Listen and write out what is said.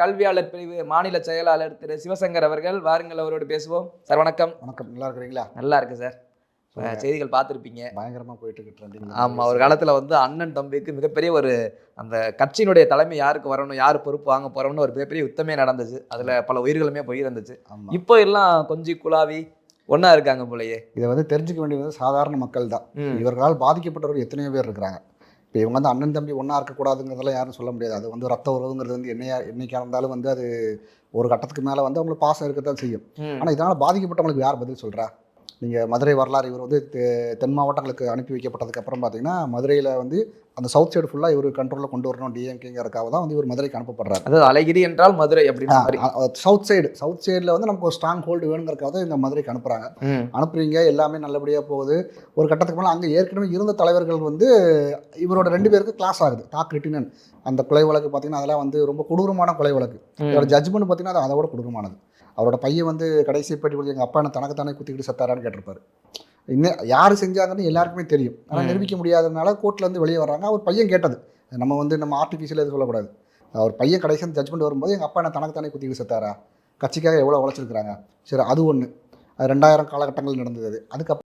கல்வியாளர் பிரிவு மாநில செயலாளர் திரு சிவசங்கர் அவர்கள், வாருங்கள் அவரோடு பேசுவோம். சார் வணக்கம். வணக்கம். நல்லா இருக்கிறீங்களா? நல்லா இருக்கு சார். செய்திகள் பார்த்துருப்பீங்க, பயங்கரமாக போயிட்டு இருக்கு. ஆமாம். ஒரு காலத்தில் வந்து அண்ணன் தம்பிக்கு மிகப்பெரிய ஒரு அந்த கட்சியினுடைய தலைமை யாருக்கு வரணும், யார் பொறுப்பு வாங்க போறோம்னு ஒரு மிகப்பெரிய யுத்தமே நடந்துச்சு. அதில் பல உயிர்களுமே போயிருந்துச்சு. இப்போ எல்லாம் கொஞ்சம் குழாவி ஒன்றா இருக்காங்க போலயே. இதை வந்து தெரிஞ்சுக்க வேண்டியது சாதாரண மக்கள் தான். இவர்களால் பாதிக்கப்பட்டவர்கள் எத்தனையோ பேர் இருக்கிறாங்க. இப்போ இவங்க வந்து அண்ணன் தம்பி ஒன்றா இருக்கக்கூடாதுங்கிறதெல்லாம் யாரும் சொல்ல முடியாது. அது வந்து ரத்த உறவுங்கிறது வந்து என்னைக்காக இருந்தாலும் வந்து அது ஒரு கட்டத்துக்கு மேலே வந்து அவங்களுக்கு பாசம் இருக்கத்தான் செய்யும். ஆனால் இதனால் பாதிக்கப்பட்டவங்களுக்கு யார் பதில் சொல்கிறா? நீங்கள் மதுரை வரலாறு இவர் வந்து தென் மாவட்டங்களுக்கு அனுப்பி வைக்கப்பட்டதுக்கப்புறம் பார்த்தீங்கன்னா, மதுரையில் வந்து அந்த சவுத் சைடு ஃபுல்லாக இவர் கண்ட்ரோலில் கொண்டு வரணும் டிஎம்கேங்கிறதுக்காக தான் வந்து இவர் மதுரைக்கு அனுப்பப்படுறாரு. அதாவது அழகிரி என்றால் மதுரை அப்படின்னா சவுத் சைடில் வந்து நமக்கு ஒரு ஸ்ட்ராங் ஹோல்டு வேணுங்கிறக்காக தான் இந்த மதுரைக்கு அனுப்புகிறாங்க. அனுப்புறீங்க, எல்லாமே நல்லபடியாக போகுது. ஒரு கட்டத்துக்கு மேலே அங்கே ஏற்கனவே இருந்த தலைவர்கள் வந்து இவரோட 2 பேருக்கு கிளாஸ் ஆகுது. தாக் ரிட்டினன் அந்த கொலை வழக்கு பார்த்தீங்கன்னா அதெல்லாம் வந்து ரொம்ப கொடூரமான கொலை வழக்கு. இதோட ஜட்ஜ்மெண்ட் பார்த்தீங்கன்னா அது அதோட கொடூரமானது. அவரோட பையன் வந்து கடைசி பேட்டி கொடுத்து எங்கள் அப்பா என்ன தனக்குத்தானே குத்திக்கிட்டு செத்தாரான்னு கேட்டிருப்பாரு. இன்னும் யார் செஞ்சாங்கன்னு எல்லாருக்குமே தெரியும். ஆனால் நிரூபிக்க முடியாததுனால கோர்ட்லேருந்து வெளியே வர்றாங்க. அவர் பையன் கேட்டது நம்ம ஆர்டிஃபிஷியல் எதுவும் சொல்லக்கூடாது. அவர் பையன் கடைசி ஜட்ஜ்மெண்ட் வரும்போது எங்கள் அப்பா என்ன தனக்குத்தானே குத்திக்கிட்டு செத்தாரா, கட்சிக்காக எவ்வளோ உழைச்சிருக்கிறாங்க. சரி, அது ஒன்று. அது 2000 காலகட்டங்கள் நடந்தது. அதுக்கப்புறம்